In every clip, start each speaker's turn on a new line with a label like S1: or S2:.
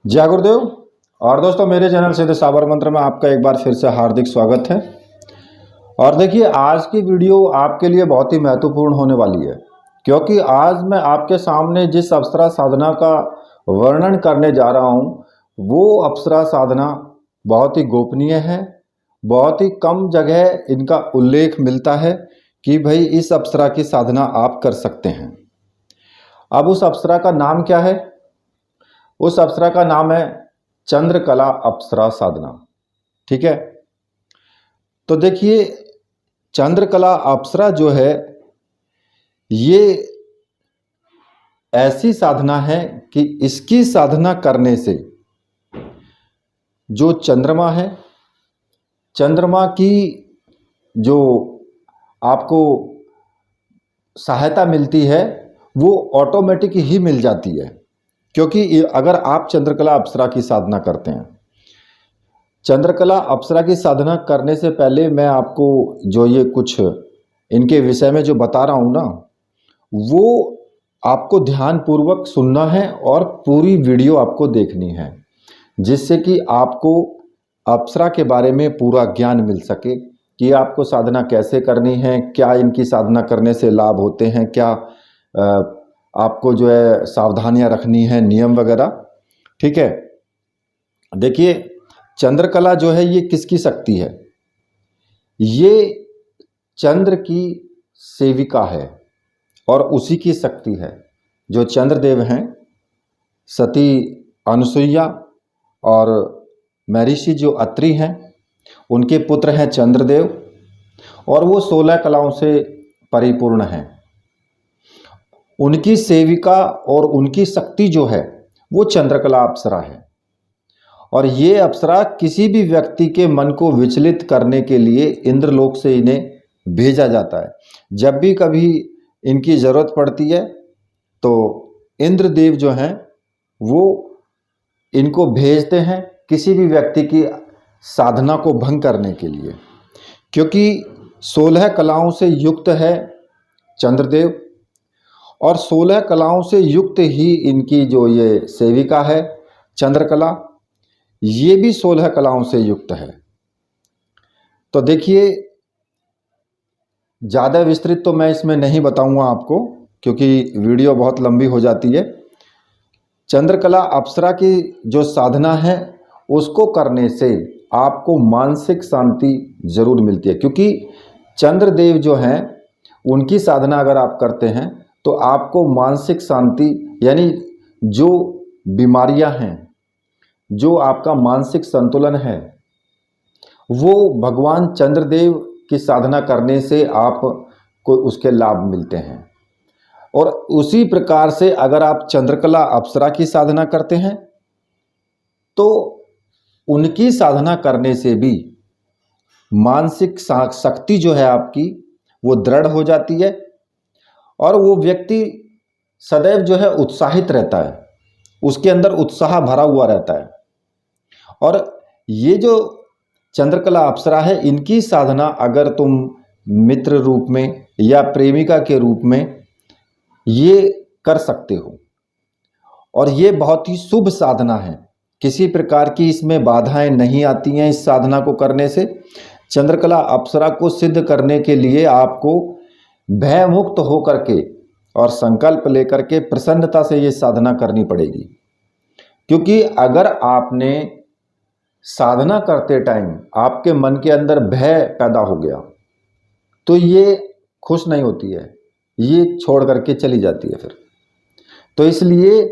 S1: जय गुरुदेव। और दोस्तों, मेरे चैनल सीधे साबर मंत्र में आपका एक बार फिर से हार्दिक स्वागत है। और देखिए, आज की वीडियो आपके लिए बहुत ही महत्वपूर्ण होने वाली है, क्योंकि आज मैं आपके सामने जिस अप्सरा साधना का वर्णन करने जा रहा हूँ, वो अप्सरा साधना बहुत ही गोपनीय है। बहुत ही कम जगह इनका उल्लेख मिलता है कि भाई इस अप्सरा की साधना आप कर सकते हैं। अब उस अप्सरा का नाम क्या है? उस अप्सरा का नाम है चंद्रकला अप्सरा साधना। ठीक है, तो देखिए, चंद्रकला अप्सरा जो है, ये ऐसी साधना है कि इसकी साधना करने से जो चंद्रमा है, चंद्रमा की जो आपको सहायता मिलती है वो ऑटोमेटिक ही मिल जाती है। क्योंकि अगर आप चंद्रकला अप्सरा की साधना करते हैं, चंद्रकला अप्सरा की साधना करने से पहले मैं आपको जो ये कुछ इनके विषय में जो बता रहा हूँ ना, वो आपको ध्यानपूर्वक सुनना है और पूरी वीडियो आपको देखनी है, जिससे कि आपको अप्सरा के बारे में पूरा ज्ञान मिल सके कि आपको साधना कैसे करनी है, क्या इनकी साधना करने से लाभ होते हैं, क्या आपको जो है सावधानियां रखनी है, नियम वगैरह। ठीक है, देखिए, चंद्रकला जो है ये किसकी शक्ति है? ये चंद्र की सेविका है और उसी की शक्ति है। जो चंद्रदेव हैं, सती अनुसुईया और महर्षि जो अत्रि हैं, उनके पुत्र हैं चंद्रदेव, और वो 16 कलाओं से परिपूर्ण हैं। उनकी सेविका और उनकी शक्ति जो है वो चंद्रकला अप्सरा है। और ये अप्सरा किसी भी व्यक्ति के मन को विचलित करने के लिए इंद्रलोक से इन्हें भेजा जाता है। जब भी कभी इनकी ज़रूरत पड़ती है तो इंद्रदेव जो हैं वो इनको भेजते हैं किसी भी व्यक्ति की साधना को भंग करने के लिए, क्योंकि 16 कलाओं से युक्त है चंद्रदेव, और 16 कलाओं से युक्त ही इनकी जो ये सेविका है चंद्रकला, ये भी 16 कलाओं से युक्त है। तो देखिए, ज़्यादा विस्तृत तो मैं इसमें नहीं बताऊंगा आपको, क्योंकि वीडियो बहुत लंबी हो जाती है। चंद्रकला अप्सरा की जो साधना है उसको करने से आपको मानसिक शांति जरूर मिलती है, क्योंकि चंद्रदेव जो हैं उनकी साधना अगर आप करते हैं तो आपको मानसिक शांति, यानी जो बीमारियां हैं, जो आपका मानसिक संतुलन है, वो भगवान चंद्रदेव की साधना करने से आपको उसके लाभ मिलते हैं। और उसी प्रकार से अगर आप चंद्रकला अप्सरा की साधना करते हैं तो उनकी साधना करने से भी मानसिक शक्ति जो है आपकी वो दृढ़ हो जाती है, और वो व्यक्ति सदैव जो है उत्साहित रहता है, उसके अंदर उत्साह भरा हुआ रहता है। और ये जो चंद्रकला अप्सरा है, इनकी साधना अगर तुम मित्र रूप में या प्रेमिका के रूप में ये कर सकते हो, और ये बहुत ही शुभ साधना है, किसी प्रकार की इसमें बाधाएं नहीं आती हैं। इस साधना को करने से चंद्रकला अप्सरा को सिद्ध करने के लिए आपको भय मुक्त होकर के और संकल्प लेकर के प्रसन्नता से ये साधना करनी पड़ेगी। क्योंकि अगर आपने साधना करते टाइम आपके मन के अंदर भय पैदा हो गया तो ये खुश नहीं होती है, ये छोड़ करके चली जाती है फिर। तो इसलिए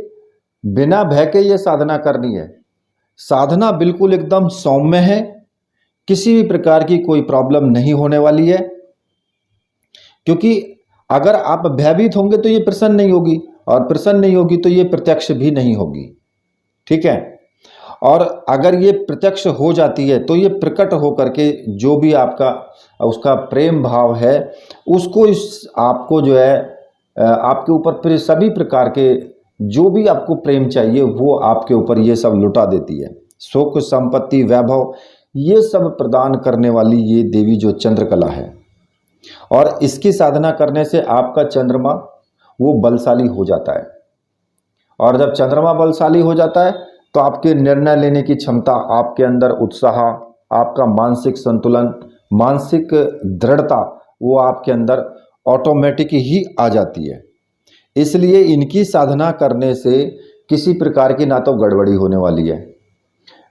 S1: बिना भय के ये साधना करनी है। साधना बिल्कुल एकदम सौम्य है, किसी भी प्रकार की कोई प्रॉब्लम नहीं होने वाली है। क्योंकि अगर आप भयभीत होंगे तो ये प्रसन्न नहीं होगी, और प्रसन्न नहीं होगी तो ये प्रत्यक्ष भी नहीं होगी। ठीक है, और अगर ये प्रत्यक्ष हो जाती है तो ये प्रकट होकर के जो भी आपका उसका प्रेम भाव है उसको आपको जो है आपके ऊपर सभी प्रकार के जो भी आपको प्रेम चाहिए वो आपके ऊपर ये सब लुटा देती है। सुख, संपत्ति, वैभव, ये सब प्रदान करने वाली ये देवी जो चंद्रकला है, और इसकी साधना करने से आपका चंद्रमा वो बलशाली हो जाता है। और जब चंद्रमा बलशाली हो जाता है तो आपके निर्णय लेने की क्षमता, आपके अंदर उत्साह, आपका मानसिक संतुलन, मानसिक दृढ़ता वो आपके अंदर ऑटोमेटिक ही आ जाती है। इसलिए इनकी साधना करने से किसी प्रकार की ना तो गड़बड़ी होने वाली है,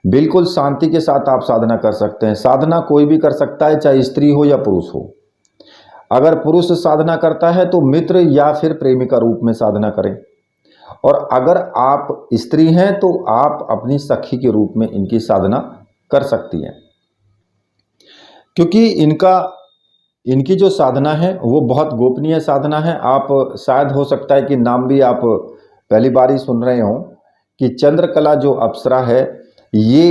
S1: बिल्कुल शांति के साथ आप साधना कर सकते हैं। साधना कोई भी कर सकता है, चाहे स्त्री हो या पुरुष हो। अगर पुरुष साधना करता है तो मित्र या फिर प्रेमिका रूप में साधना करें, और अगर आप स्त्री हैं तो आप अपनी सखी के रूप में इनकी साधना कर सकती हैं, क्योंकि इनकी जो साधना है वो बहुत गोपनीय साधना है। आप शायद हो सकता है कि नाम भी आप पहली बार ही सुन रहे हो कि चंद्रकला जो अप्सरा है, ये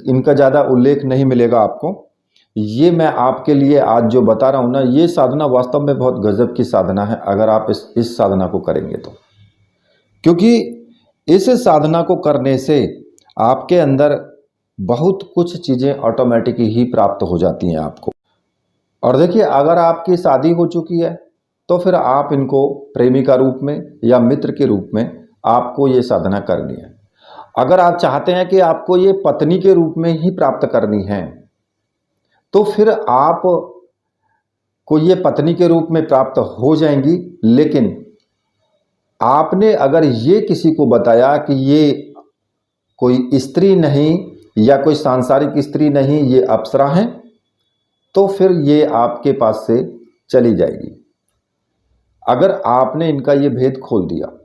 S1: इनका ज़्यादा उल्लेख नहीं मिलेगा आपको। ये मैं आपके लिए आज जो बता रहा हूँ ना, ये साधना वास्तव में बहुत गजब की साधना है अगर आप इस साधना को करेंगे तो, क्योंकि इस साधना को करने से आपके अंदर बहुत कुछ चीज़ें ऑटोमेटिक ही प्राप्त हो जाती हैं आपको। और देखिए, अगर आपकी शादी हो चुकी है तो फिर आप इनको प्रेमिका रूप में या मित्र के रूप में आपको ये साधना करनी है। अगर आप चाहते हैं कि आपको ये पत्नी के रूप में ही प्राप्त करनी है तो फिर आप को ये पत्नी के रूप में प्राप्त हो जाएंगी, लेकिन आपने अगर ये किसी को बताया कि ये कोई स्त्री नहीं या कोई सांसारिक स्त्री नहीं, ये अप्सरा है, तो फिर ये आपके पास से चली जाएगी। अगर आपने इनका ये भेद खोल दिया।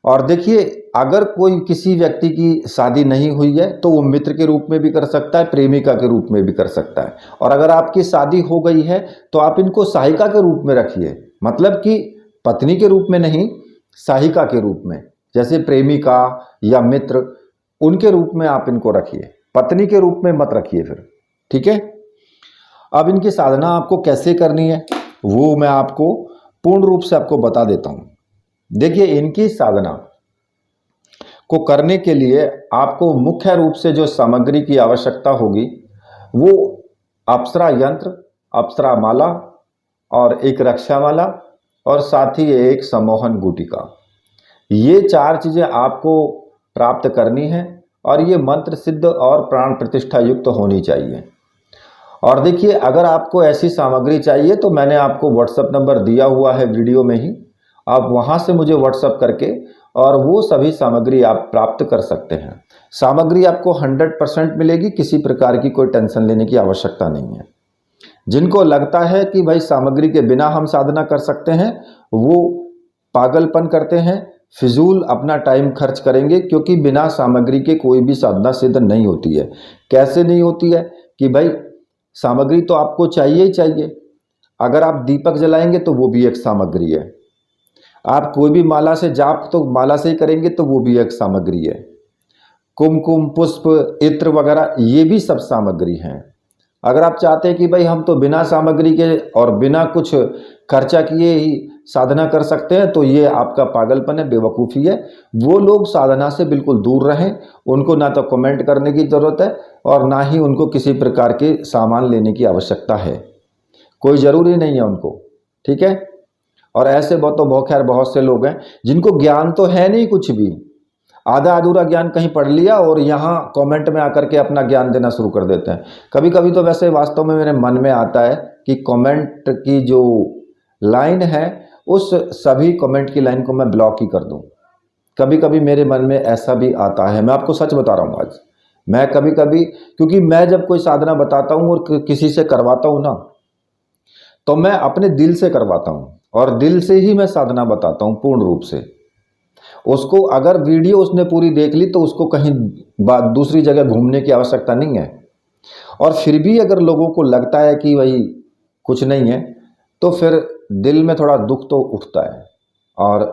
S1: और देखिए, अगर कोई किसी व्यक्ति की शादी नहीं हुई है तो वो मित्र के रूप में भी कर सकता है, प्रेमिका के रूप में भी कर सकता है। और अगर आपकी शादी हो गई है तो आप इनको सहायिका के रूप में रखिए, मतलब कि पत्नी के रूप में नहीं, सहायिका के रूप में। जैसे प्रेमिका या मित्र, उनके रूप में आप इनको रखिए, पत्नी के रूप में मत रखिए फिर, ठीक है। अब इनकी साधना आपको कैसे करनी है वो मैं आपको पूर्ण रूप से आपको बता देता हूँ। देखिए, इनकी साधना को करने के लिए आपको मुख्य रूप से जो सामग्री की आवश्यकता होगी वो अप्सरा यंत्र, अप्सरा माला और एक रक्षा माला और साथ ही एक सम्मोहन गुटिका। ये 4 चीज़ें आपको प्राप्त करनी है और ये मंत्र सिद्ध और प्राण प्रतिष्ठा युक्त होनी चाहिए। और देखिए, अगर आपको ऐसी सामग्री चाहिए तो मैंने आपको व्हाट्सएप नंबर दिया हुआ है वीडियो में ही, आप वहां से मुझे व्हाट्सएप करके और वो सभी सामग्री आप प्राप्त कर सकते हैं। सामग्री आपको 100% मिलेगी, किसी प्रकार की कोई टेंशन लेने की आवश्यकता नहीं है। जिनको लगता है कि भाई सामग्री के बिना हम साधना कर सकते हैं, वो पागलपन करते हैं, फिजूल अपना टाइम खर्च करेंगे, क्योंकि बिना सामग्री के कोई भी साधना सिद्ध नहीं होती है। कैसे नहीं होती है कि भाई सामग्री तो आपको चाहिए ही चाहिए। अगर आप दीपक जलाएंगे तो वो भी एक सामग्री है, आप कोई भी माला से जाप तो माला से ही करेंगे तो वो भी एक सामग्री है। कुमकुम, पुष्प, इत्र वगैरह ये भी सब सामग्री हैं। अगर आप चाहते हैं कि भाई हम तो बिना सामग्री के और बिना कुछ खर्चा किए ही साधना कर सकते हैं, तो ये आपका पागलपन है, बेवकूफ़ी है। वो लोग साधना से बिल्कुल दूर रहें। उनको ना तो कमेंट करने की ज़रूरत है और ना ही उनको किसी प्रकार के सामान लेने की आवश्यकता है, कोई ज़रूरी नहीं है उनको, ठीक है। और ऐसे बहुत से लोग हैं जिनको ज्ञान तो है नहीं कुछ भी, आधा अधूरा ज्ञान कहीं पढ़ लिया और यहाँ कमेंट में आकर के अपना ज्ञान देना शुरू कर देते हैं। कभी कभी तो वैसे वास्तव में मेरे मन में आता है कि कमेंट की जो लाइन है उस सभी कमेंट की लाइन को मैं ब्लॉक ही कर दूं। कभी कभी मेरे मन में ऐसा भी आता है, मैं आपको सच बता रहा हूँ। आज मैं कभी कभी, क्योंकि मैं जब कोई साधना बताता हूँ और किसी से करवाता हूँ ना, तो मैं अपने दिल से करवाता हूँ और दिल से ही मैं साधना बताता हूँ पूर्ण रूप से। उसको अगर वीडियो उसने पूरी देख ली तो उसको कहीं दूसरी जगह घूमने की आवश्यकता नहीं है। और फिर भी अगर लोगों को लगता है कि भाई कुछ नहीं है, तो फिर दिल में थोड़ा दुख तो उठता है। और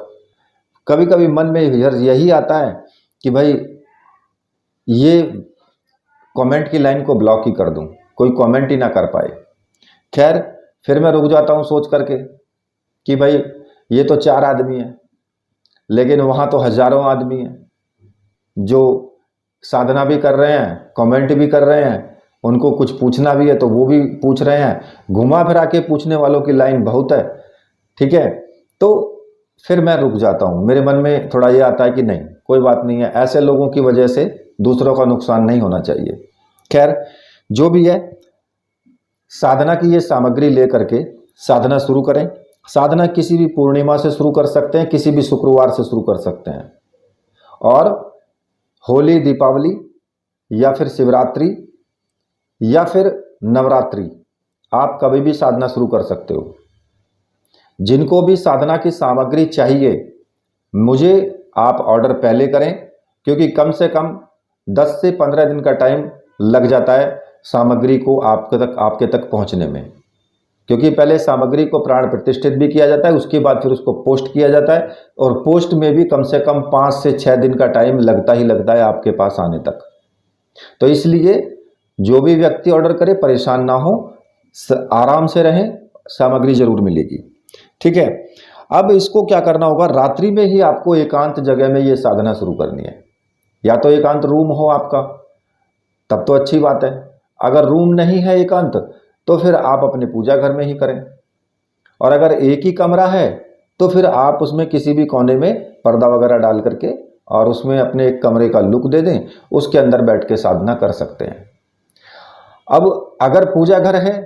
S1: कभी कभी मन में यही आता है कि भाई ये कमेंट की लाइन को ब्लॉक ही कर दूं, कोई कमेंट ही ना कर पाए। खैर, फिर मैं रुक जाता हूं सोच करके कि भाई ये तो 4 आदमी हैं, लेकिन वहाँ तो हजारों आदमी हैं जो साधना भी कर रहे हैं, कमेंट भी कर रहे हैं, उनको कुछ पूछना भी है तो वो भी पूछ रहे हैं। घुमा फिरा के पूछने वालों की लाइन बहुत है, ठीक है। तो फिर मैं रुक जाता हूँ। मेरे मन में थोड़ा ये आता है कि नहीं, कोई बात नहीं है, ऐसे लोगों की वजह से दूसरों का नुकसान नहीं होना चाहिए। खैर, जो भी है, साधना की ये सामग्री लेकर के साधना शुरू करें। साधना किसी भी पूर्णिमा से शुरू कर सकते हैं, किसी भी शुक्रवार से शुरू कर सकते हैं, और होली, दीपावली या फिर शिवरात्रि या फिर नवरात्रि, आप कभी भी साधना शुरू कर सकते हो। जिनको भी साधना की सामग्री चाहिए, मुझे आप ऑर्डर पहले करें, क्योंकि कम से कम 10 से 15 दिन का टाइम लग जाता है सामग्री को आपके तक पहुंचने में। क्योंकि पहले सामग्री को प्राण प्रतिष्ठित भी किया जाता है, उसके बाद फिर उसको पोस्ट किया जाता है, और पोस्ट में भी कम से कम 5 से 6 दिन का टाइम लगता ही लगता है आपके पास आने तक। तो इसलिए जो भी व्यक्ति ऑर्डर करे परेशान ना हो, आराम से रहें, सामग्री जरूर मिलेगी। ठीक है, अब इसको क्या करना होगा, रात्रि में ही आपको एकांत जगह में ये साधना शुरू करनी है। या तो एकांत रूम हो आपका, तब तो अच्छी बात है। अगर रूम नहीं है एकांत, तो फिर आप अपने पूजा घर में ही करें। और अगर एक ही कमरा है, तो फिर आप उसमें किसी भी कोने में पर्दा वगैरह डाल करके और उसमें अपने एक कमरे का लुक दे दें, उसके अंदर बैठ के साधना कर सकते हैं। अब अगर पूजा घर है,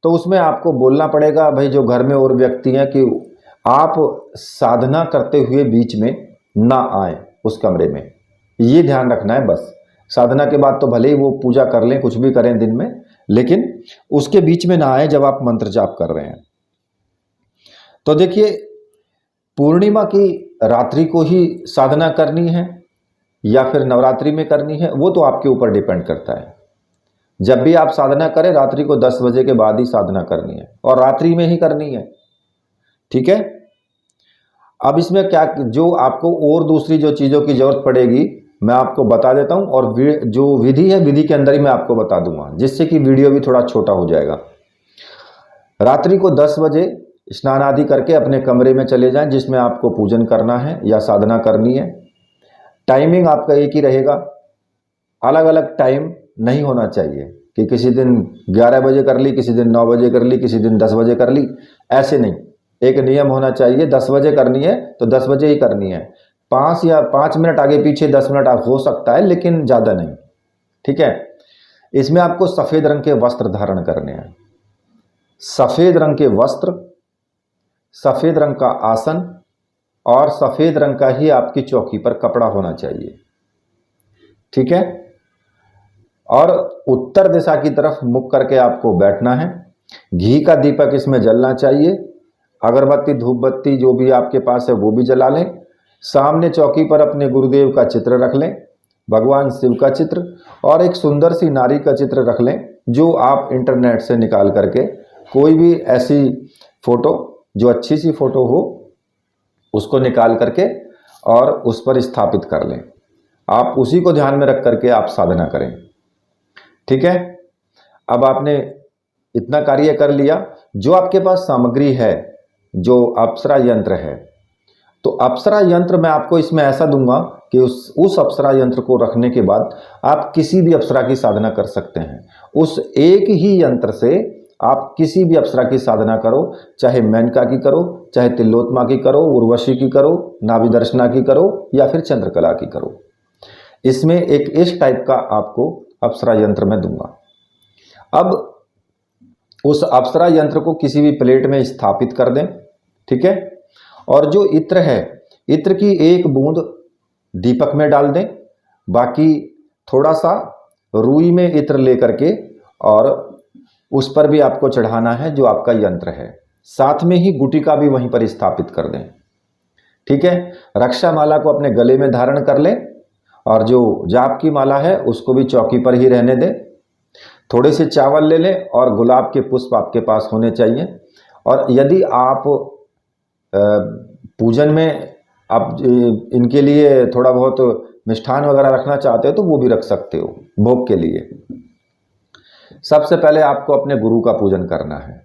S1: तो उसमें आपको बोलना पड़ेगा भाई, जो घर में और व्यक्ति हैं, कि आप साधना करते हुए बीच में ना आए उस कमरे में। ये ध्यान रखना है बस। साधना के बाद तो भले ही वो पूजा कर लें, कुछ भी करें दिन में, लेकिन उसके बीच में ना आए जब आप मंत्र जाप कर रहे हैं। तो देखिए, पूर्णिमा की रात्रि को ही साधना करनी है या फिर नवरात्रि में करनी है, वो तो आपके ऊपर डिपेंड करता है। जब भी आप साधना करें, रात्रि को 10 बजे के बाद ही साधना करनी है, और रात्रि में ही करनी है। ठीक है, अब इसमें क्या, जो आपको और दूसरी जो चीज़ों की जरूरत पड़ेगी मैं आपको बता देता हूं, और जो विधि है, विधि के अंदर ही मैं आपको बता दूंगा, जिससे कि वीडियो भी थोड़ा छोटा हो जाएगा। रात्रि को 10 बजे स्नान आदि करके अपने कमरे में चले जाएं, जिसमें आपको पूजन करना है या साधना करनी है। टाइमिंग आपका एक ही रहेगा, अलग अलग टाइम नहीं होना चाहिए कि किसी दिन 11 बजे कर ली, किसी दिन 9 बजे कर ली, किसी दिन 10 बजे कर ली, ऐसे नहीं। एक नियम होना चाहिए, 10 बजे करनी है तो 10 बजे ही करनी है। 5 मिनट आगे पीछे, 10 मिनट हो सकता है, लेकिन ज़्यादा नहीं। ठीक है, इसमें आपको सफ़ेद रंग के वस्त्र धारण करने हैं। सफ़ेद रंग के वस्त्र, सफ़ेद रंग का आसन, और सफ़ेद रंग का ही आपकी चौकी पर कपड़ा होना चाहिए। ठीक है, और उत्तर दिशा की तरफ मुख करके आपको बैठना है। घी का दीपक इसमें जलना चाहिए। अगरबत्ती, धूप बत्ती जो भी आपके पास है वो भी जला लें। सामने चौकी पर अपने गुरुदेव का चित्र रख लें, भगवान शिव का चित्र, और एक सुंदर सी नारी का चित्र रख लें, जो आप इंटरनेट से निकाल करके कोई भी ऐसी फ़ोटो जो अच्छी सी फ़ोटो हो, उसको निकाल करके और उस पर स्थापित कर लें। आप उसी को ध्यान में रख करके आप साधना करें। ठीक है, अब आपने इतना कार्य कर लिया। जो आपके पास सामग्री है, जो अप्सरा यंत्र है, तो अप्सरा यंत्र मैं आपको इसमें ऐसा दूंगा कि उस अप्सरा यंत्र को रखने के बाद आप किसी भी अप्सरा की साधना कर सकते हैं। उस एक ही यंत्र से आप किसी भी अप्सरा की साधना करो, चाहे मेनका की करो, चाहे तिलोत्तमा की करो, उर्वशी की करो, नाभिदर्शना की करो, या फिर चंद्रकला की करो। इसमें एक इस टाइप का आपको अप्सरा यंत्र मैं दूंगा। अब उस अप्सरा यंत्र को किसी भी प्लेट में स्थापित कर दें। ठीक है, और जो इत्र है, इत्र की एक बूंद दीपक में डाल दें। बाकी थोड़ा सा रुई में इत्र लेकर के और उस पर भी आपको चढ़ाना है जो आपका यंत्र है। साथ में ही गुटिका भी वहीं पर स्थापित कर दें। ठीक है, रक्षा माला को अपने गले में धारण कर लें, और जो जाप की माला है उसको भी चौकी पर ही रहने दें। थोड़े से चावल ले लें, और गुलाब के पुष्प आपके पास होने चाहिए। और यदि आप पूजन में आप इनके लिए थोड़ा बहुत मिष्ठान वगैरह रखना चाहते हो तो वो भी रख सकते हो भोग के लिए। सबसे पहले आपको अपने गुरु का पूजन करना है।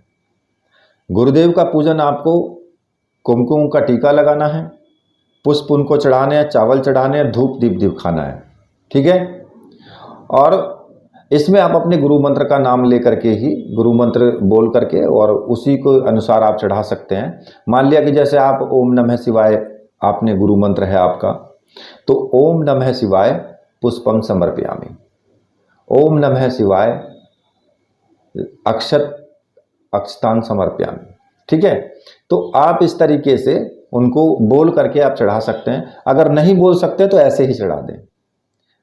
S1: गुरुदेव का पूजन आपको कुमकुम का टीका लगाना है, पुष्प उनको चढ़ाने हैं, चावल चढ़ाने हैं, धूप दीप दिखाना है। ठीक है, और इसमें आप अपने गुरु मंत्र का नाम लेकर के ही, गुरु मंत्र बोल करके और उसी को अनुसार आप चढ़ा सकते हैं। मान लिया कि जैसे आप ओम नमः शिवाय आपने गुरु मंत्र है आपका, तो ओम नमः शिवाय पुष्पम समर्पयामि, ओम नमः शिवाय अक्षतान समर्पयामि। ठीक है, तो आप इस तरीके से उनको बोल करके आप चढ़ा सकते हैं। अगर नहीं बोल सकते तो ऐसे ही चढ़ा दें।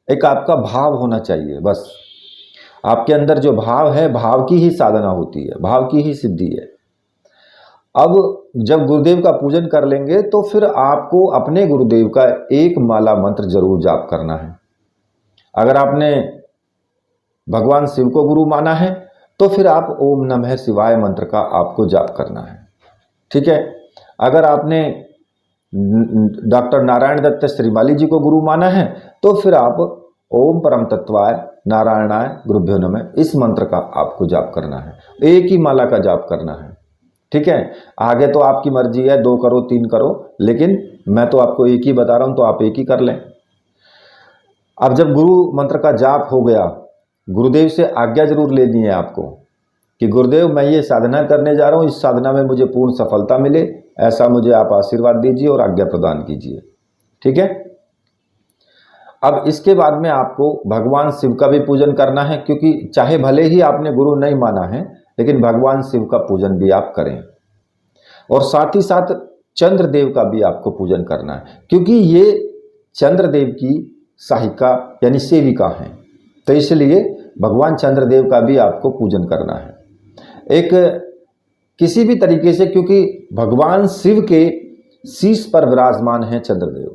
S1: एक आपका भाव होना चाहिए, बस आपके अंदर जो भाव है, भाव की ही साधना होती है, भाव की ही सिद्धि है। अब जब गुरुदेव का पूजन कर लेंगे तो फिर आपको अपने गुरुदेव का एक माला मंत्र जरूर जाप करना है। अगर आपने भगवान शिव को गुरु माना है तो फिर आप ओम नमः शिवाय मंत्र का आपको जाप करना है। ठीक है, अगर आपने डॉक्टर नारायण दत्त श्रीमाली जी को गुरु माना है तो फिर आप ओम परम तत्वाय नारायणाय गुरुभ्यो नमः इस मंत्र का आपको जाप करना है। एक ही माला का जाप करना है। ठीक है, आगे तो आपकी मर्जी है, 2 करो 3 करो, लेकिन मैं तो आपको एक ही बता रहा हूं, तो आप एक ही कर लें। अब जब गुरु मंत्र का जाप हो गया, गुरुदेव से आज्ञा जरूर लेनी है आपको कि गुरुदेव मैं ये साधना करने जा रहा हूँ, इस साधना में मुझे पूर्ण सफलता मिले, ऐसा मुझे आप आशीर्वाद दीजिए और आज्ञा प्रदान कीजिए। ठीक है, अब इसके बाद में आपको भगवान शिव का भी पूजन करना है, क्योंकि चाहे भले ही आपने गुरु नहीं माना है, लेकिन भगवान शिव का पूजन भी आप करें। और साथ ही साथ चंद्रदेव का भी आपको पूजन करना है, क्योंकि ये चंद्रदेव की सहायिका यानी सेविका हैं, तो इसलिए भगवान चंद्रदेव का भी आपको पूजन करना है एक किसी भी तरीके से, क्योंकि भगवान शिव के शीश पर विराजमान है चंद्रदेव।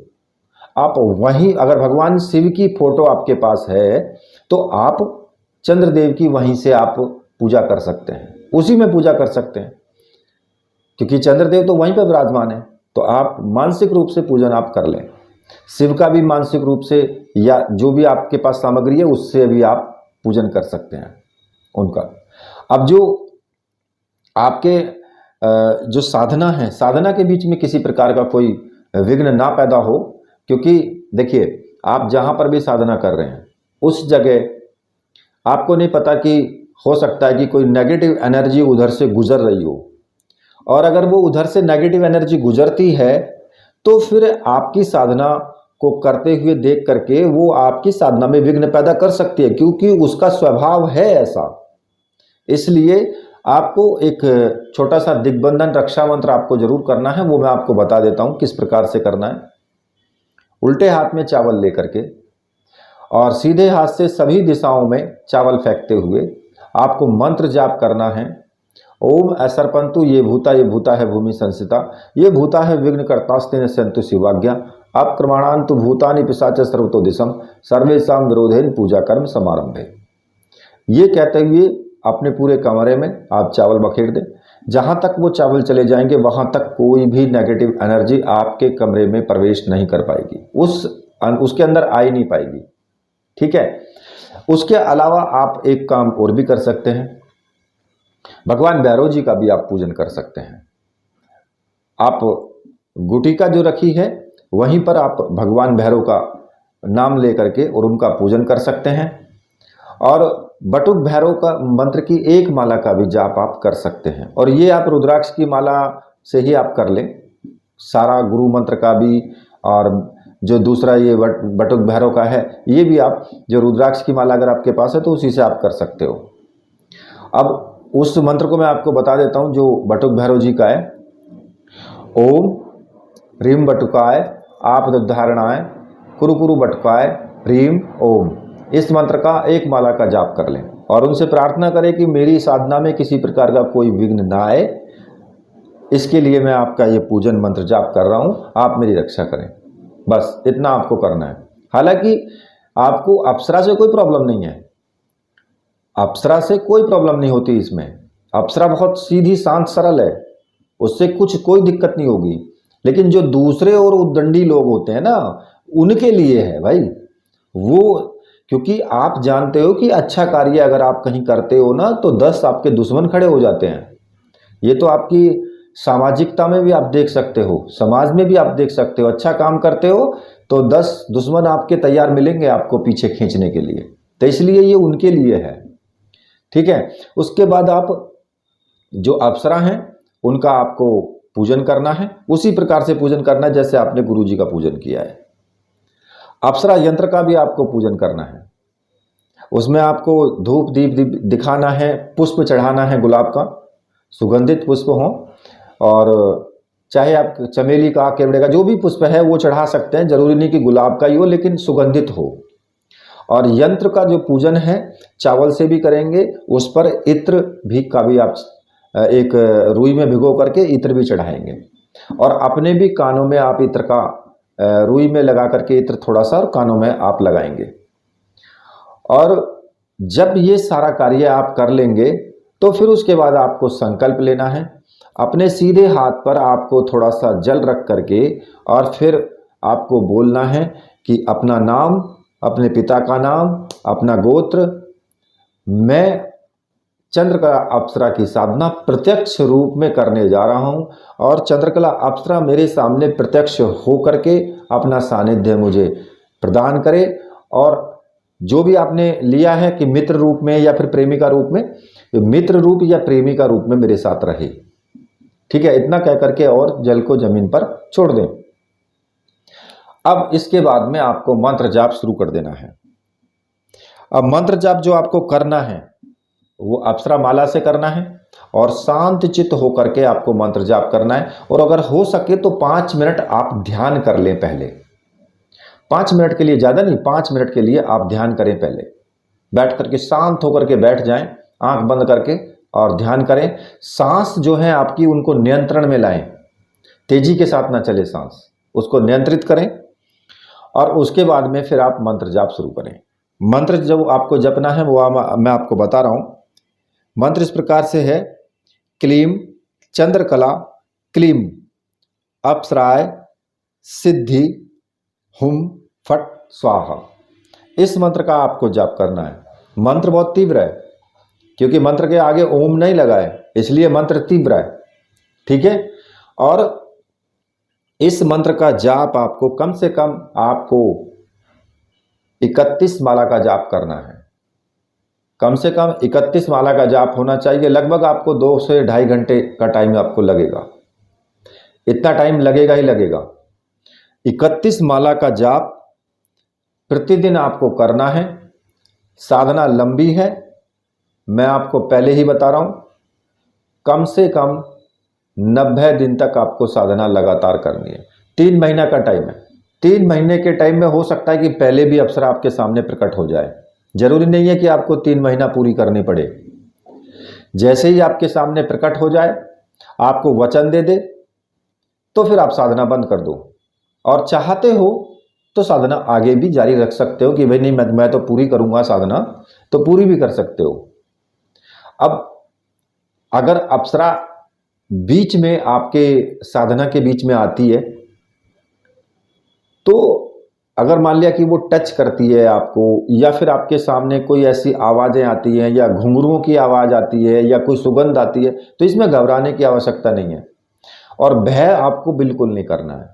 S1: आप वहीं, अगर भगवान शिव की फोटो आपके पास है तो आप चंद्रदेव की वहीं से आप पूजा कर सकते हैं, उसी में पूजा कर सकते हैं, क्योंकि चंद्रदेव तो वहीं पर विराजमान है। तो आप मानसिक रूप से पूजन आप कर लें, शिव का भी मानसिक रूप से, या जो भी आपके पास सामग्री है उससे भी आप पूजन कर सकते हैं उनका। अब जो आपके जो साधना है, साधना के बीच में किसी प्रकार का कोई विघ्न ना पैदा हो, क्योंकि देखिए आप जहां पर भी साधना कर रहे हैं उस जगह आपको नहीं पता कि हो सकता है कि कोई नेगेटिव एनर्जी उधर से गुजर रही हो, और अगर वो उधर से नेगेटिव एनर्जी गुजरती है तो फिर आपकी साधना को करते हुए देख करके वो आपकी साधना में विघ्न पैदा कर सकती है, क्योंकि उसका स्वभाव है ऐसा। इसलिए आपको एक छोटा सा दिग्बंधन रक्षा मंत्र आपको जरूर करना है, वो मैं आपको बता देता हूं किस प्रकार से करना है। उल्टे हाथ में चावल लेकर के और सीधे हाथ से सभी दिशाओं में चावल फेंकते हुए आपको मंत्र जाप करना है। ओम असर्पंतु ये भूता है भूमि संस्थिता, ये भूता है विघ्न कर्तास्तेन संतु शिवाज्ञा, अप्रमाणांतु भूतानि पिशाच सर्वतो दिशम सर्वेषां विरोधेन पूजा कर्म समारंभे। ये कहते हुए अपने पूरे कमरे में आप चावल बखेर दें। जहां तक वो चावल चले जाएंगे वहां तक कोई भी नेगेटिव एनर्जी आपके कमरे में प्रवेश नहीं कर पाएगी, उसके अंदर आ ही नहीं पाएगी। ठीक है, उसके अलावा आप एक काम और भी कर सकते हैं, भगवान भैरव जी का भी आप पूजन कर सकते हैं। आप गुटिका जो रखी है वहीं पर आप भगवान भैरव का नाम लेकर के और उनका पूजन कर सकते हैं, और बटुक भैरव का मंत्र की एक माला का भी जाप आप कर सकते हैं। और ये आप रुद्राक्ष की माला से ही आप कर लें, सारा गुरु मंत्र का भी, और जो दूसरा ये बटुक भैरव का है ये भी आप, जो रुद्राक्ष की माला अगर आपके पास है तो उसी से आप कर सकते हो। अब उस मंत्र को मैं आपको बता देता हूं जो बटुक भैरव जी का है। ओम ह्रीम बटुकाय आपदुद्धारणाय कुरु कुरु बटुकाय ह्रीम ओम, इस मंत्र का एक माला का जाप कर लें और उनसे प्रार्थना करें कि मेरी साधना में किसी प्रकार का कोई विघ्न ना आए। इसके लिए मैं आपका ये पूजन मंत्र जाप कर रहा हूं, आप मेरी रक्षा करें। बस इतना आपको करना है। हालांकि आपको अप्सरा से कोई प्रॉब्लम नहीं है, अप्सरा से कोई प्रॉब्लम नहीं होती इसमें। अप्सरा बहुत सीधी शांत सरल है, उससे कोई दिक्कत नहीं होगी। लेकिन जो दूसरे और उद्दंडी लोग होते हैं ना, उनके लिए है भाई वो, क्योंकि आप जानते हो कि अच्छा कार्य अगर आप कहीं करते हो ना तो 10 आपके दुश्मन खड़े हो जाते हैं। ये तो आपकी सामाजिकता में भी आप देख सकते हो, समाज में भी आप देख सकते हो। अच्छा काम करते हो तो 10 दुश्मन आपके तैयार मिलेंगे आपको पीछे खींचने के लिए। तो इसलिए ये उनके लिए है। ठीक है। उसके बाद आप जो अप्सरा हैं उनका आपको पूजन करना है, उसी प्रकार से पूजन करना है जैसे आपने गुरु जी का पूजन किया है। अप्सरा यंत्र का भी आपको पूजन करना है, उसमें आपको धूप दीप दिखाना है, पुष्प चढ़ाना है, गुलाब का सुगंधित पुष्प हो, और चाहे आप चमेली का, केवड़े का, जो भी पुष्प है वो चढ़ा सकते हैं, जरूरी नहीं कि गुलाब का ही हो, लेकिन सुगंधित हो। और यंत्र का जो पूजन है चावल से भी करेंगे, उस पर इत्र भी का भी आप एक रुई में भिगो करके इत्र भी चढ़ाएंगे, और अपने भी कानों में आप इत्र का रुई में लगा करके इत्र थोड़ा सा और कानों में आप लगाएंगे। और जब ये सारा कार्य आप कर लेंगे तो फिर उसके बाद आपको संकल्प लेना है। अपने सीधे हाथ पर आपको थोड़ा सा जल रख करके और फिर आपको बोलना है कि अपना नाम, अपने पिता का नाम, अपना गोत्र, मैं चंद्रकला अप्सरा की साधना प्रत्यक्ष रूप में करने जा रहा हूं, और चंद्रकला अप्सरा मेरे सामने प्रत्यक्ष हो करके अपना सानिध्य मुझे प्रदान करे, और जो भी आपने लिया है कि मित्र रूप में या फिर प्रेमिका रूप में, मित्र रूप या प्रेमिका रूप में मेरे साथ रहे। ठीक है, इतना कह करके और जल को जमीन पर छोड़ दें। अब इसके बाद में आपको मंत्र जाप शुरू कर देना है। अब मंत्र जाप जो आपको करना है वो अप्सरा माला से करना है, और शांत चित्त होकर के आपको मंत्र जाप करना है। और अगर हो सके तो 5 मिनट आप ध्यान कर लें पहले। 5 मिनट के लिए, ज़्यादा नहीं, 5 मिनट के लिए आप ध्यान करें पहले। बैठ करके शांत होकर के बैठ जाएं, आंख बंद करके, और ध्यान करें। सांस जो है आपकी उनको नियंत्रण में लाएं, तेजी के साथ ना चले सांस, उसको नियंत्रित करें। और उसके बाद में फिर आप मंत्र जाप शुरू करें। मंत्र जब आपको जपना है वो मैं आपको बता रहा हूँ। मंत्र इस प्रकार से है, क्लीम चंद्रकला क्लीम अप्सराय सिद्धि हुम फट स्वाहा। इस मंत्र का आपको जाप करना है। मंत्र बहुत तीव्र है, क्योंकि मंत्र के आगे ओम नहीं लगा है, इसलिए मंत्र तीव्र है। ठीक है। और इस मंत्र का जाप आपको कम से कम आपको 31 माला का जाप करना है। कम से कम 31 माला का जाप होना चाहिए। लगभग आपको 2 से 2.5 घंटे का टाइम आपको लगेगा, इतना टाइम लगेगा ही लगेगा। 31 माला का जाप प्रतिदिन आपको करना है। साधना लंबी है, मैं आपको पहले ही बता रहा हूं। कम से कम 90 दिन तक आपको साधना लगातार करनी है। 3 महीना का टाइम है। 3 महीने के टाइम में हो सकता है कि पहले भी अप्सरा आपके सामने प्रकट हो जाए। जरूरी नहीं है कि आपको 3 महीना पूरी करनी पड़े। जैसे ही आपके सामने प्रकट हो जाए, आपको वचन दे दे, तो फिर आप साधना बंद कर दो। और चाहते हो तो साधना आगे भी जारी रख सकते हो कि भाई नहीं, मैं तो पूरी करूंगा साधना, तो पूरी भी कर सकते हो। अब अगर अप्सरा बीच में आपके साधना के बीच में आती है, तो अगर मान लिया कि वो टच करती है आपको, या फिर आपके सामने कोई ऐसी आवाज़ें आती हैं, या घुंघरुओं की आवाज़ आती है, या कोई सुगंध आती है, तो इसमें घबराने की आवश्यकता नहीं है। और भय आपको बिल्कुल नहीं करना है,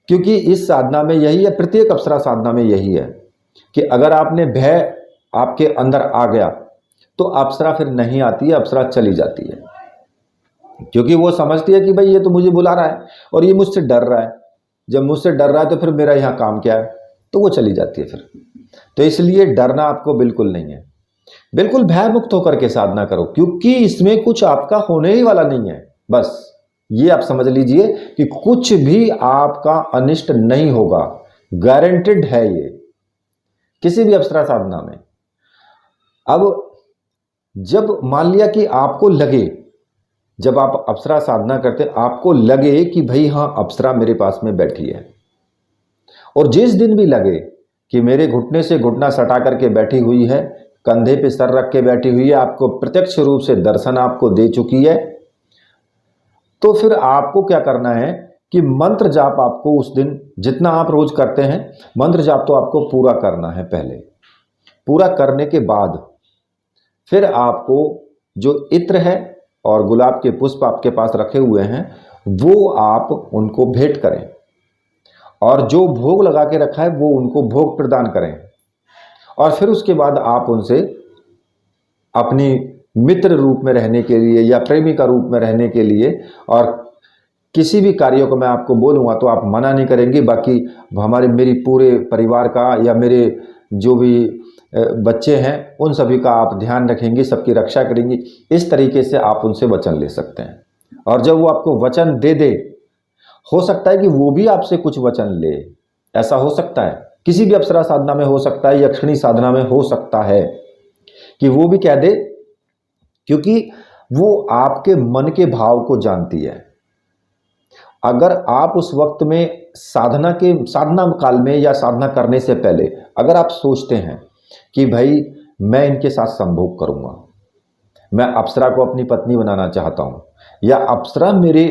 S1: क्योंकि इस साधना में यही है, प्रत्येक अप्सरा साधना में यही है कि अगर आपने भय आपके अंदर आ गया तो अप्सरा फिर नहीं आती है, अप्सरा चली जाती है। क्योंकि वो समझती है कि भाई ये तो मुझे बुला रहा है और ये मुझसे डर रहा है, जब मुझसे डर रहा है तो फिर मेरा यहाँ काम क्या है, तो वो चली जाती है फिर। तो इसलिए डरना आपको बिल्कुल नहीं है। बिल्कुल भय मुक्त होकर के साधना करो, क्योंकि इसमें कुछ आपका होने ही वाला नहीं है। बस ये आप समझ लीजिए कि कुछ भी आपका अनिष्ट नहीं होगा, गारंटेड है ये किसी भी अप्सरा साधना में। अब जब मान लिया कि आपको लगे, जब आप अप्सरा साधना करते आपको लगे कि भाई हाँ अप्सरा मेरे पास में बैठी है, और जिस दिन भी लगे कि मेरे घुटने से घुटना सटा करके बैठी हुई है, कंधे पे सर रख के बैठी हुई है, आपको प्रत्यक्ष रूप से दर्शन आपको दे चुकी है, तो फिर आपको क्या करना है कि मंत्र जाप आपको उस दिन जितना आप रोज करते हैं, मंत्र जाप तो आपको पूरा करना है। पहले पूरा करने के बाद फिर आपको जो इत्र है और गुलाब के पुष्प आपके पास रखे हुए हैं, वो आप उनको भेंट करें, और जो भोग लगा के रखा है वो उनको भोग प्रदान करें। और फिर उसके बाद आप उनसे अपनी मित्र रूप में रहने के लिए या प्रेमी का रूप में रहने के लिए, और किसी भी कार्यों को मैं आपको बोलूँगा तो आप मना नहीं करेंगे। बाकी मेरी पूरे परिवार का या मेरे जो भी बच्चे हैं उन सभी का आप ध्यान रखेंगे, सबकी रक्षा करेंगे। इस तरीके से आप उनसे वचन ले सकते हैं। और जब वो आपको वचन दे दे, हो सकता है कि वो भी आपसे कुछ वचन ले, ऐसा हो सकता है। किसी भी अप्सरा साधना में हो सकता है, यक्षिणी साधना में हो सकता है कि वो भी कह दे, क्योंकि वो आपके मन के भाव को जानती है। अगर आप उस वक्त में साधना काल में या साधना करने से पहले अगर आप सोचते हैं कि भाई मैं इनके साथ संभोग करूंगा, मैं अप्सरा को अपनी पत्नी बनाना चाहता हूं, या अप्सरा मेरे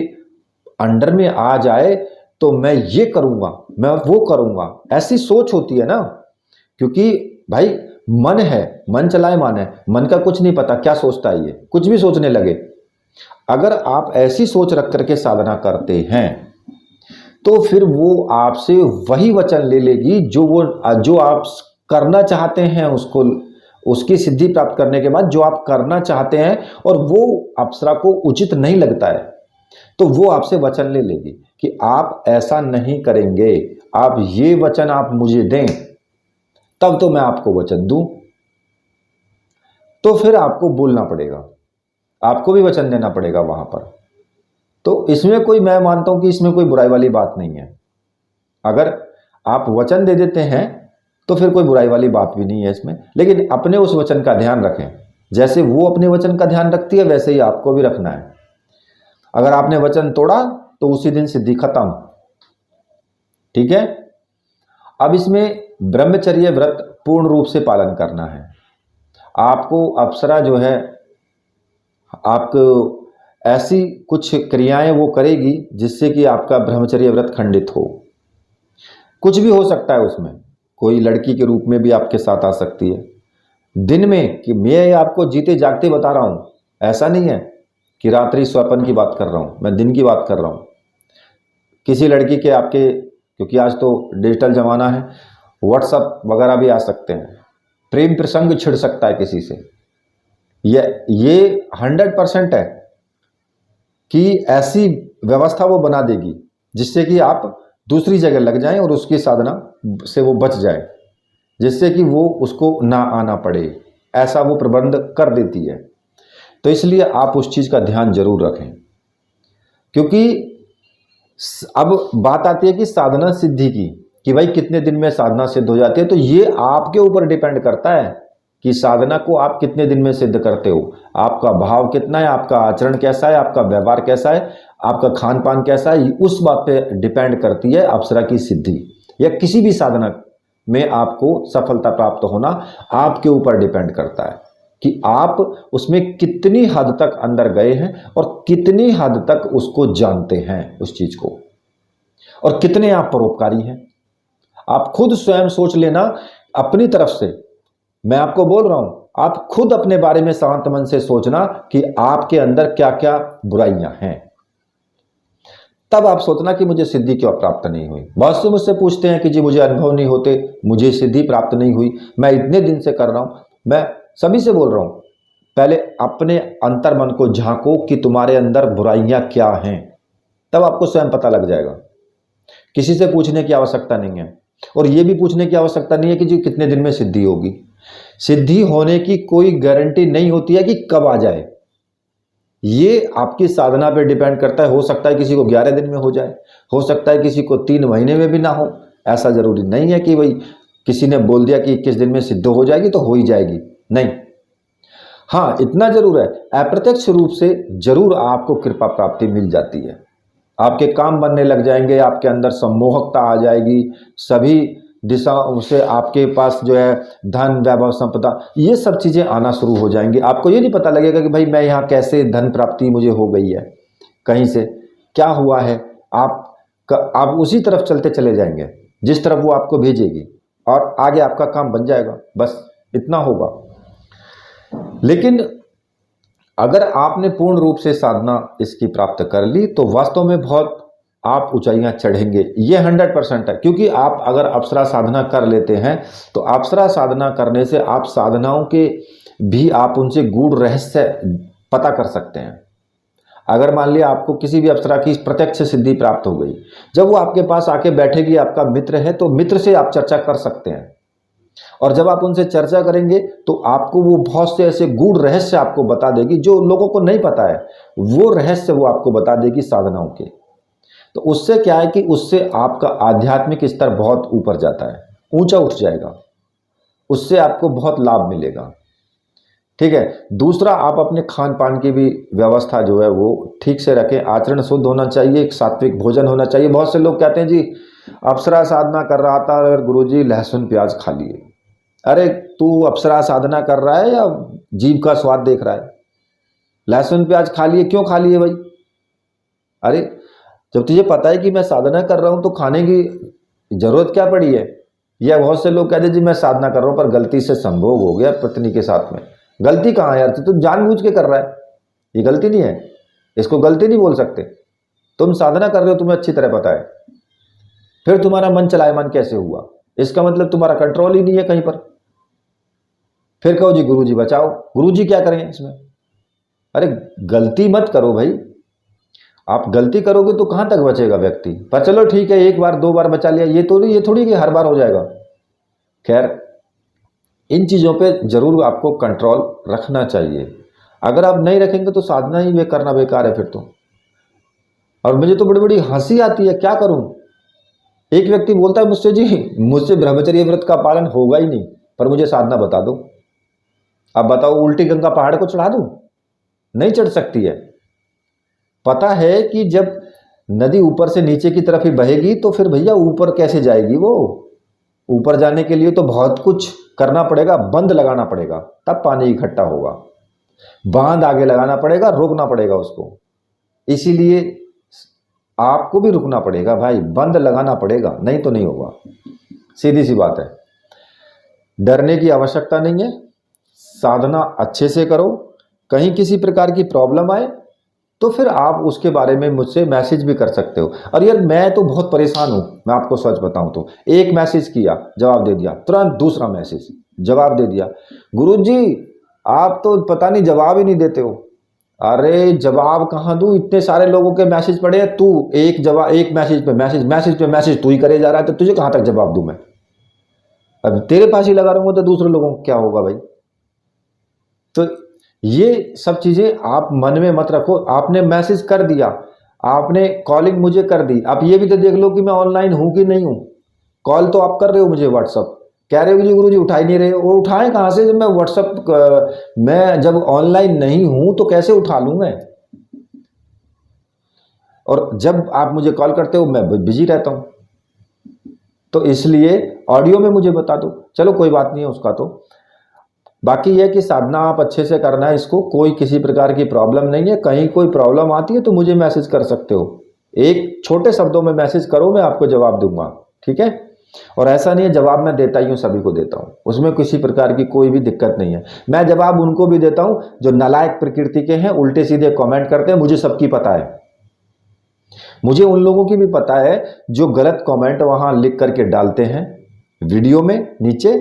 S1: अंडर में आ जाए तो मैं ये करूंगा, मैं वो करूंगा, ऐसी सोच होती है ना। क्योंकि भाई मन है, मन चलायमान है, मन का कुछ नहीं पता क्या सोचता है, ये कुछ भी सोचने लगे। अगर आप ऐसी सोच रख करके साधना करते हैं तो फिर वो आपसे वही वचन ले लेगी जो आप करना चाहते हैं, उसकी सिद्धि प्राप्त करने के बाद जो आप करना चाहते हैं और वो अप्सरा को उचित नहीं लगता है, तो वो आपसे वचन ले लेगी कि आप ऐसा नहीं करेंगे, आप ये वचन आप मुझे दें तब तो मैं आपको वचन दूं। तो फिर आपको बोलना पड़ेगा, आपको भी वचन देना पड़ेगा वहां पर। तो इसमें मैं मानता हूं कि इसमें कोई बुराई वाली बात नहीं है। अगर आप वचन दे देते हैं तो फिर कोई बुराई वाली बात भी नहीं है इसमें। लेकिन अपने उस वचन का ध्यान रखें, जैसे वो अपने वचन का ध्यान रखती है वैसे ही आपको भी रखना है। अगर आपने वचन तोड़ा तो उसी दिन सिद्धि खत्म। ठीक है। अब इसमें ब्रह्मचर्य व्रत पूर्ण रूप से पालन करना है। आपको अप्सरा जो है आपको ऐसी कुछ क्रियाएं वो करेगी जिससे कि आपका ब्रह्मचर्य व्रत खंडित हो। कुछ भी हो सकता है उसमें, कोई लड़की के रूप में भी आपके साथ आ सकती है दिन में, कि मैं आपको जीते जागते बता रहा हूं, ऐसा नहीं है कि रात्रि स्वप्न की बात कर रहा हूं, मैं दिन की बात कर रहा हूं। किसी लड़की के आपके, क्योंकि आज तो डिजिटल जमाना है, व्हाट्सएप वगैरह भी आ सकते हैं, प्रेम प्रसंग छिड़ सकता है किसी से। ये 100% है कि ऐसी व्यवस्था वो बना देगी जिससे कि आप दूसरी जगह लग जाएं और उसकी साधना से वो बच जाए, जिससे कि वो उसको ना आना पड़े, ऐसा वो प्रबंध कर देती है। तो इसलिए आप उस चीज़ का ध्यान जरूर रखें। क्योंकि अब बात आती है कि साधना सिद्धि की, कि भाई कितने दिन में साधना सिद्ध हो जाती है। तो ये आपके ऊपर डिपेंड करता है कि साधना को आप कितने दिन में सिद्ध करते हो, आपका भाव कितना है, आपका आचरण कैसा है, आपका व्यवहार कैसा है, आपका खान पान कैसा है, उस बात पे डिपेंड करती है अप्सरा की सिद्धि। या किसी भी साधना में आपको सफलता प्राप्त होना आपके ऊपर डिपेंड करता है कि आप उसमें कितनी हद तक अंदर गए हैं और कितनी हद तक उसको जानते हैं उस चीज को, और कितने आप परोपकारी हैं। आप खुद स्वयं सोच लेना अपनी तरफ से, मैं आपको बोल रहा हूं, आप खुद अपने बारे में शांत मन से सोचना कि आपके अंदर क्या क्या बुराइयां हैं। तब आप सोचना कि मुझे सिद्धि क्यों प्राप्त नहीं हुई। बहुत से मुझसे पूछते हैं कि जी मुझे अनुभव नहीं होते, मुझे सिद्धि प्राप्त नहीं हुई, मैं इतने दिन से कर रहा हूं। मैं सभी से बोल रहा हूं, पहले अपने अंतर मन को झांको कि तुम्हारे अंदर बुराइयां क्या हैं, तब आपको स्वयं पता लग जाएगा। किसी से पूछने की आवश्यकता नहीं है, और यह भी पूछने की आवश्यकता नहीं है कि जी कितने दिन में सिद्धि होगी। सिद्धि होने की कोई गारंटी नहीं होती है कि कब आ जाए, ये आपकी साधना पे डिपेंड करता है। हो सकता है किसी को 11 दिन में हो जाए, हो सकता है किसी को 3 महीने में भी ना हो। ऐसा जरूरी नहीं है कि भाई किसी ने बोल दिया कि 21 दिन में सिद्ध हो जाएगी तो हो ही जाएगी, नहीं। हाँ, इतना जरूर है, अप्रत्यक्ष रूप से जरूर आपको कृपा प्राप्ति मिल जाती है। आपके काम बनने लग जाएंगे, आपके अंदर सम्मोहकता आ जाएगी, सभी दिशाओं से आपके पास जो है धन, वैभव, संपदा, ये सब चीज़ें आना शुरू हो जाएंगी। आपको ये नहीं पता लगेगा कि भाई मैं यहाँ कैसे धन प्राप्ति मुझे हो गई है, कहीं से क्या हुआ है। आप उसी तरफ चलते चले जाएंगे जिस तरफ वो आपको भेजेगी, और आगे आपका काम बन जाएगा, बस इतना होगा। लेकिन अगर आपने पूर्ण रूप से साधना इसकी प्राप्त कर ली तो वास्तव में बहुत आप ऊंचाइयां चढ़ेंगे, ये 100% है। क्योंकि आप अगर अप्सरा साधना कर लेते हैं तो अप्सरा साधना करने से आप साधनाओं के भी आप उनसे गूढ़ रहस्य पता कर सकते हैं। अगर मान लिया आपको किसी भी अप्सरा की प्रत्यक्ष सिद्धि प्राप्त हो गई, जब वो आपके पास आके बैठेगी, आपका मित्र है, तो मित्र से आप चर्चा कर सकते हैं। और जब आप उनसे चर्चा करेंगे तो आपको वो बहुत से ऐसे गूढ़ रहस्य आपको बता देगी जो लोगों को नहीं पता है, वो रहस्य वो आपको बता देगी साधनाओं के। तो उससे क्या है कि उससे आपका आध्यात्मिक स्तर बहुत ऊपर जाता है, ऊंचा उठ जाएगा, उससे आपको बहुत लाभ मिलेगा। ठीक है। दूसरा, आप अपने खान पान की भी व्यवस्था जो है वो ठीक से रखें, आचरण शुद्ध होना चाहिए, एक सात्विक भोजन होना चाहिए। बहुत से लोग कहते हैं जी अप्सरा साधना कर रहा था और गुरुजी लहसुन प्याज खा लिए। अरे तू अप्सरा साधना कर रहा है या जीभ का स्वाद देख रहा है? लहसुन प्याज खा लिए, क्यों खा लिए भाई? अरे जब तुझे पता है कि मैं साधना कर रहा हूं तो खाने की जरूरत क्या पड़ी है? या बहुत से लोग कहते हैं जी मैं साधना कर रहा हूं पर गलती से संभोग हो गया पत्नी के साथ में। गलती कहाँ है यार? तू जानबूझ के कर रहा है, ये गलती नहीं है, इसको गलती नहीं बोल सकते। तुम साधना कर रहे हो, तुम्हें अच्छी तरह पता है, फिर तुम्हारा मन चलायमान कैसे हुआ? इसका मतलब तुम्हारा कंट्रोल ही नहीं है कहीं पर। फिर कहो जी गुरुजी बचाओ, गुरुजी क्या करें इसमें? अरे गलती मत करो भाई, आप गलती करोगे तो कहां तक बचेगा व्यक्ति? पर चलो ठीक है, एक बार दो बार बचा लिया, ये थोड़ी कि हर बार हो जाएगा। खैर, इन चीज़ों पे जरूर आपको कंट्रोल रखना चाहिए। अगर आप नहीं रखेंगे तो साधना ही करना बेकार है फिर तो। और मुझे तो बड़ी बड़ी हंसी आती है, क्या करूं? एक व्यक्ति बोलता है मुझसे, जी मुझसे ब्रह्मचर्य व्रत का पालन होगा ही नहीं, पर मुझे साधना बता दो। अब बताओ, उल्टी गंगा पहाड़ को चढ़ा दूं? नहीं चढ़ सकती है। पता है कि जब नदी ऊपर से नीचे की तरफ ही बहेगी तो फिर भैया ऊपर कैसे जाएगी वो? ऊपर जाने के लिए तो बहुत कुछ करना पड़ेगा, बंद लगाना पड़ेगा, तब पानी इकट्ठा होगा। बांध आगे लगाना पड़ेगा, रोकना पड़ेगा उसको। इसीलिए आपको भी रुकना पड़ेगा भाई, बंद लगाना पड़ेगा, नहीं तो नहीं होगा। सीधी सी बात है, डरने की आवश्यकता नहीं है। साधना अच्छे से करो। कहीं किसी प्रकार की प्रॉब्लम आए तो फिर आप उसके बारे में मुझसे मैसेज भी कर सकते हो। और यार मैं तो बहुत परेशान हूं, मैं आपको सच बताऊं तो एक मैसेज किया जवाब दे दिया, तुरंत दूसरा मैसेज जवाब दे दिया, गुरुजी आप तो पता नहीं जवाब ही नहीं देते हो। अरे जवाब कहाँ दूं, इतने सारे लोगों के मैसेज पड़े हैं, तू एक मैसेज पे मैसेज तू ही करे जा रहा है, तो तुझे कहां तक जवाब दूं मैं? अब तेरे पास ही लगा रहूंगा तो दूसरे लोगों को क्या होगा भाई? तो ये सब चीजें आप मन में मत रखो। आपने मैसेज कर दिया, आपने कॉलिंग मुझे कर दी, आप ये भी तो देख लो कि मैं ऑनलाइन हूं कि नहीं हूं। कॉल तो आप कर रहे हो मुझे व्हाट्सअप, कह रहे हो जी गुरुजी उठा ही नहीं रहे हो। वो उठाएं कहां से जब मैं व्हाट्सअप मैं जब ऑनलाइन नहीं हूं तो कैसे उठा लूं मैं? और जब आप मुझे कॉल करते हो मैं बिजी रहता हूं, तो इसलिए ऑडियो में मुझे बता दो। चलो कोई बात नहीं है उसका तो। बाकी यह कि साधना आप अच्छे से करना है, इसको कोई किसी प्रकार की प्रॉब्लम नहीं है। कहीं कोई प्रॉब्लम आती है तो मुझे मैसेज कर सकते हो, एक छोटे शब्दों में मैसेज करो, मैं आपको जवाब दूंगा। ठीक है। और ऐसा नहीं है, जवाब मैं देता ही हूँ, सभी को देता हूँ, उसमें किसी प्रकार की कोई भी दिक्कत नहीं है। मैं जवाब उनको भी देता हूँ जो नालायक प्रकृति के हैं, उल्टे सीधे कमेंट करते हैं, मुझे सबकी पता है। मुझे उन लोगों की भी पता है जो गलत कमेंट वहां लिख करके डालते हैं वीडियो में नीचे,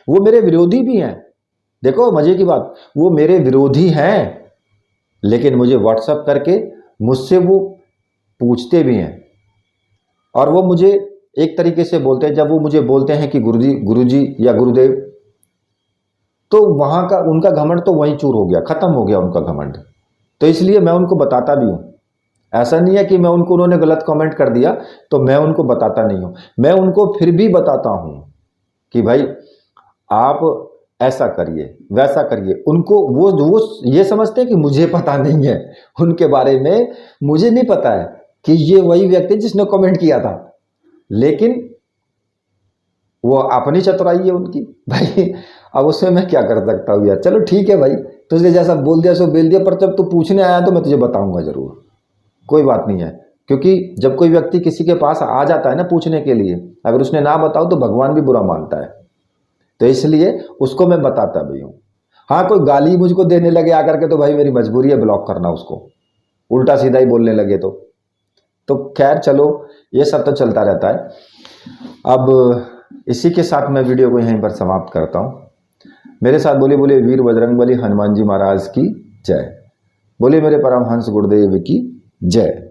S1: वो मेरे विरोधी भी हैं। देखो मजे की बात, वो मेरे विरोधी हैं, लेकिन मुझे व्हाट्सएप करके मुझसे वो पूछते भी हैं। और वो मुझे एक तरीके से बोलते हैं, जब वो मुझे बोलते हैं कि गुरुजी या गुरुदेव, तो वहां का उनका घमंड तो वहीं चूर हो गया, खत्म हो गया उनका घमंड। तो इसलिए मैं उनको बताता भी हूं। ऐसा नहीं है कि मैं उनको, उन्होंने गलत कमेंट कर दिया तो मैं उनको बताता नहीं हूं, मैं उनको फिर भी बताता हूं कि भाई आप ऐसा करिए वैसा करिए। उनको वो ये समझते हैं कि मुझे पता नहीं है उनके बारे में, मुझे नहीं पता है कि ये वही व्यक्ति जिसने कमेंट किया था, लेकिन वो अपनी चतुराई है उनकी भाई। अब उसमें मैं क्या कर सकता हूँ यार? चलो ठीक है भाई, तुझे जैसा बोल दिया सो बोल दिया, पर जब तू पूछने आया तो मैं तुझे बताऊंगा जरूर, कोई बात नहीं है। क्योंकि जब कोई व्यक्ति किसी के पास आ जाता है ना पूछने के लिए, अगर उसने ना बताओ तो भगवान भी बुरा मानता है, तो इसलिए उसको मैं बताता भी हूँ। हाँ, कोई गाली मुझको देने लगे आकर के तो भाई मेरी मजबूरी है ब्लॉक करना उसको, उल्टा सीधा ही बोलने लगे तो खैर चलो, ये सब तो चलता रहता है। अब इसी के साथ मैं वीडियो को यहीं पर समाप्त करता हूँ। मेरे साथ बोलिए बोलिए वीर बजरंगबली हनुमान जी महाराज की जय। बोलिए मेरे परमहंस गुरुदेव की जय।